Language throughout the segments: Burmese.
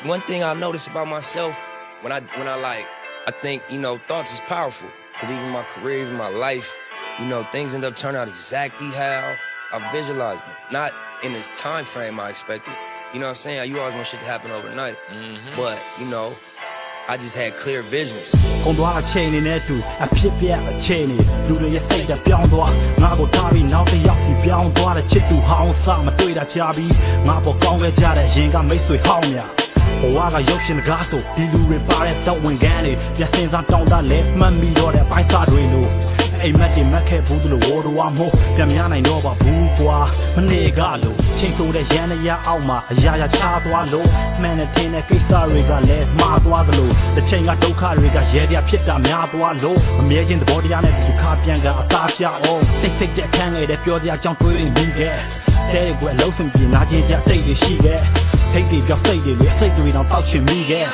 one thing I noticed about myself when I like, I think, you know, thoughts is powerful. Cause even my career, even my life, you know, things end up turning out exactly how I visualized them. Not in this time frame I expected. You know what I'm saying? You always want shit to happen overnight. But, you know, I just had clear visions. ကုန်သွားအချိန်နဲ့တူအဖြစ်ပြက်အချိန်နဲ့လူတွေရဲ့စိတ်ဓာတ်ပြောင်းသွားငါကိုထားပြီးနောက်တစ်ယောက်စီပြောင်းသွားတဲ့ချစ်သူဟောင်းစမတွေ့တာကြာပြီးငါပေါ်ကောင်းခဲ့ကြတဲ့ရင်ကမိတ်ဆွေဟောင်းများဘဝကရုပ်ရှင်ကားဆိုဒီလူတွေပါတဲ့သဝင်ကန်းတွေပြစင်စားတောင်းတလဲမှတ်မိတော့တဲ့အပိုင်းစားတွေလို့အိမ်မက်တွေမက်ခဲ့ဘူးလို့ဝေါ်တော်မို့ပြန်များနိုင်တော့ပါဘူးကွာမနေကလို့ချိန်ဆိုတဲ့ရန်ရအောက်မှာအရာရာချသွားလို့မှန်တဲ့ထင်းတဲ့ကိစ္စတွေကလည်းမှားသွားသလိုတစ်ချိန်ကဒုက္ခတွေကရဲပြဖြစ်တာများသွားလို့အမြဲချင်းသဘောတရားနဲ့ဒီခါပြန်ကအသားပြအောင်တိတ်ဆိတ်တဲ့အခန်းငယ်တဲ့ပြောတရားကြောင့်တွေးမိခဲ့တဲ့ကွယ်လုံးစင်ပြနာချင်းကြတိတ်တွေရှိခဲ့ထိတ်တွေပြောစိတ်တွေလေစိတ်တွေတော့တောက်ချင်မိခဲ့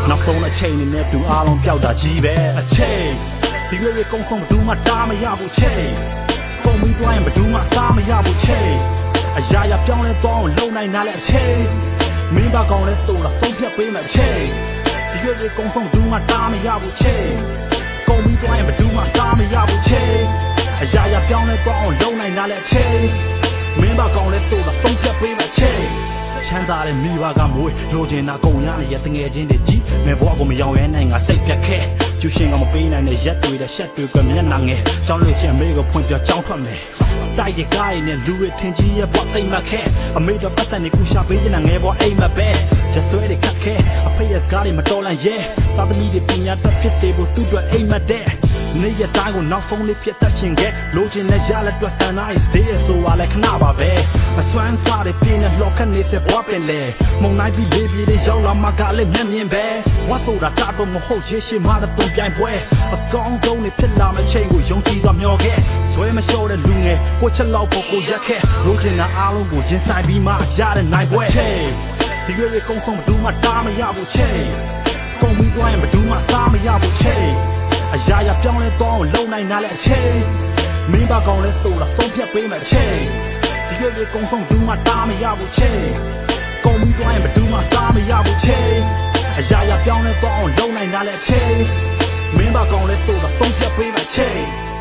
နောက်ဆုံးအချိန်နဲ့တူအားလုံးပျောက်တာကြီးပဲအချိန်ဒီလိုရေကုန်းဆုံးဘယ်သူမှတားမရဘူးချိန်ကုန်ပြီးသွားရင်ဘယ်သူမှစားမရဘူးချိန်အရာရာပြောင်းလဲသွားအောင်လုံနိုင်တာလဲအချိန်မင်းဘာကောင်းလဲဆိုတာဆုံးဖြတ်ပေးမယ်ချိန်ဒီလိုရေကုန်းဆုံးဘယ်သူမှတားမရဘူးချိန်ကုန်ပြီးသွားရင်ဘယ်သူမှစားမရဘူးချိန်အရာရာပြောင်းလဲသွားအောင်လုံနိုင်တာလဲအချိန်မင်းဘာကောင်းလဲဆိုတာဆုံးဖြတ်ပေးမယ်ချိန်ချမ်းသာတဲ့မိဘကမွေးလိုချင်တာကုန်ရရဲ့တငယ်ချင်းတွေကြီးမဲဘွားကိုမယောင်ရဲနိုင်ငါစိတ်ပြက်ခဲ့ကျူရှင်ကမပေးနိုင်တဲ့ရက်တွေတဲ့ရှက်တွေကမျက်နှာငယ်ကြောင်းလွှင့်ချင်မေကိုဖွင့်ပြကြောင်းထွက်မယ်တိုက်ရကားနဲ့လူတွေထင်ကြီးရဲ့ဘွားသိမ့်မှခဲ့အမေတော့ပတ်သက်နေကူရှာပေးတဲ့ငယ်ဘွားအိမ်မပဲရက်ဆွဲတွေခတ်ခဲ့အဖေရဲ့စကားတွေမတော်လန့်ရဲသာသမီတွေပညာတတ်ဖြစ်စေဖို့သူ့အတွက်အိမ်မတဲ့နေရတိုင်းကိုနောက်ဆုံးလေးပြတ်သက်ရှင်ခဲ့လိုချင်တဲ့ရလက်တွေ့ဆန္ဒရဲ့ stay ဆိုတာလည်းခဏပါပဲအစွမ်းစားတဲ့ပြင်းနဲ့လောက်ခနေတဲ့ဘွားပင်လေမုံနိုင်ပြီးလေးပြေးတဲ့ရောက်လာမှကလည်းမျက်မြင်ပဲဝါဆိုတာတာတော့မဟုတ်ရေရှိမှတော့ပြိုင်ပွဲအကောင်းဆုံးနဲ့ဖြစ်လာမယ့်ချိန်ကိုယုံကြည်စွာမျှော်ခဲ့ဆွဲမလျှော့တဲ့လူငယ်ကိုချက်လောက်ဖို့ကိုရက်ခဲ့လိုချင်တာအားလုံးကိုရင်ဆိုင်ပြီးမှရတဲ့နိုင်ပွဲချိန်ဒီရွေးကုန်းဆုံးဘယ်သူမှတားမရဘူးချိန်ကုန်ပြီးသွားရင်ဘယ်သူမှစားမရဘူးချိန်အရာရာပြောင်းလဲသွားအောင်လုံနိုင်တာလဲအချိန်မင်းဘာကောင်းလဲဆိုတာဆုံးဖြတ်ပေးမယ်အချိန်ဒီရွေးကုန်းဆုံးဘယ်သူမှတားမရဘူးချိန်ကုန်ပြီးသွားရင်ဘယ်သူမှစားမရဘူးချိန်အရာရာပြောင်းလဲသွားအောင်လုံနိုင်တာလဲအချိန်မင်းဘာကောင်းလဲဆိုတာဆုံးဖြတ်ပေးမယ်အချိန်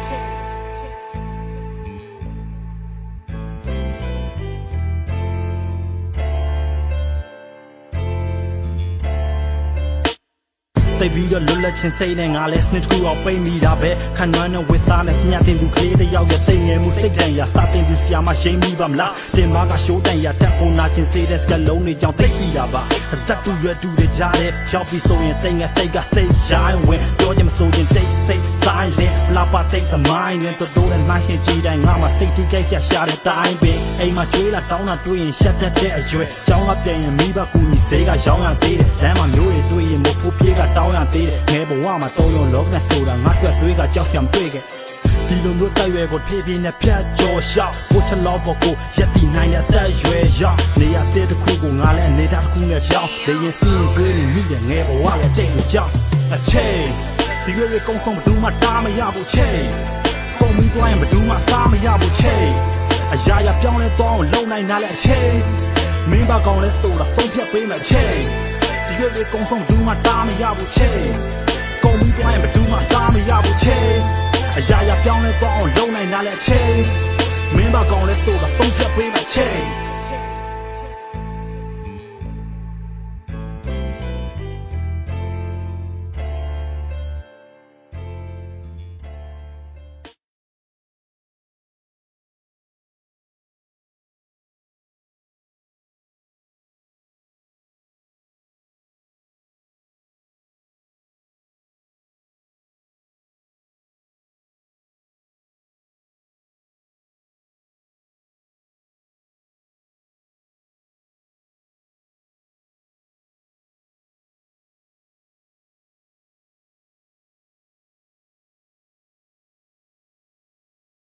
တိတ်ပြီးတော့လွတ်လပ်ချင်းစိတ်နဲ့ငါလဲစနစ်တစ်ခုအောင်ပိတ်မိတာပဲခံနွမ်းနဲ့ဝစ်စားနဲ့ညတင်သူကလေးတစ်ယောက်ရဲ့တိတ်ငယ်မှုစိတ်တန်ရာစတင်သူဆရာမရိမ့်မိပါမလားတင်မကရှိုးတန်ရာတက်ပေါ်နာချင်းစေးတဲ့စကလုံးတွေကြောင့်တိတ်ပြီးတာပါအသက်တူရွယ်တူတွေကြားတဲ့ရောက်ပြီးဆိုရင်တိတ်ငယ်စိတ်ကစိတ်ရိုင်းဝင်ပြောချင်မဆိုရင်တိတ်စိတ်ဆိုင်ရင်လာပါတိတ်သမိုင်းနဲ့တို့တဲ့နှိုင်းရှင်ကြီးတိုင်းငါမှစိတ်ထိခိုက်ရှာတဲ့တိုင်းပင်အိမ်မှာကျွေးလာတောင်းတာတွေ့ရင်ရှက်တတ်တဲ့အရွယ်ကျောင်းကပြန်ရင်မိဘကူညီစေးကရောင်းရသေးတယ်လမ်းမှာမျိုးတွေတွေ့ရင်မဖို့ပြေးကတောင်းရသေးတယ်ငယ်ဘဝမှာတော့ရုံလောကနဲ့ဆိုတာငါတွေ့တွေးကကြောက်စရာမတွေ့ခဲ့ဒီလိုမျိုးတိုက်ရွယ်ကိုဖြည်းဖြည်းနဲ့ဖြတ်ကျော်ရှောက်ကိုချလောက်ဖို့ကိုရက်တီနိုင်တဲ့တိုက်ရွယ်ရောက်နေရတဲ့တစ်ခုကိုငါလည်းအနေထားတစ်ခုနဲ့ကြောက်လေရင်စီးရင်တွေးနေမိတဲ့ငယ်ဘဝရဲ့ချိန်ကိုကြောက်အချိန်ဒီရွယ်ကုန်းဆုံးဘယ်သူမှတားမရဘူးချိန်ကုန်ပြီးသွားရင်ဘယ်သူမှစားမရဘူးချိန်အရာရာပြောင်းလဲသွားအောင်လုံနိုင်တာလဲအချိန်မင်းဘာကောင်းလဲဆိုတာဆုံးဖြတ်ပေးမယ်အချိန်ဒီရွယ်ကုန်းဆုံးဘယ်သူမှတားမရဘူးချိန်ကုန်ပြီးသွားရင်ဘယ်သူမှစားမရဘူးချိန်အရာရာပြောင်းလဲသွားအောင်လုံနိုင်တာလဲအချိန်မင်းဘာကောင်းလဲဆိုတာဆုံးဖြတ်ပေး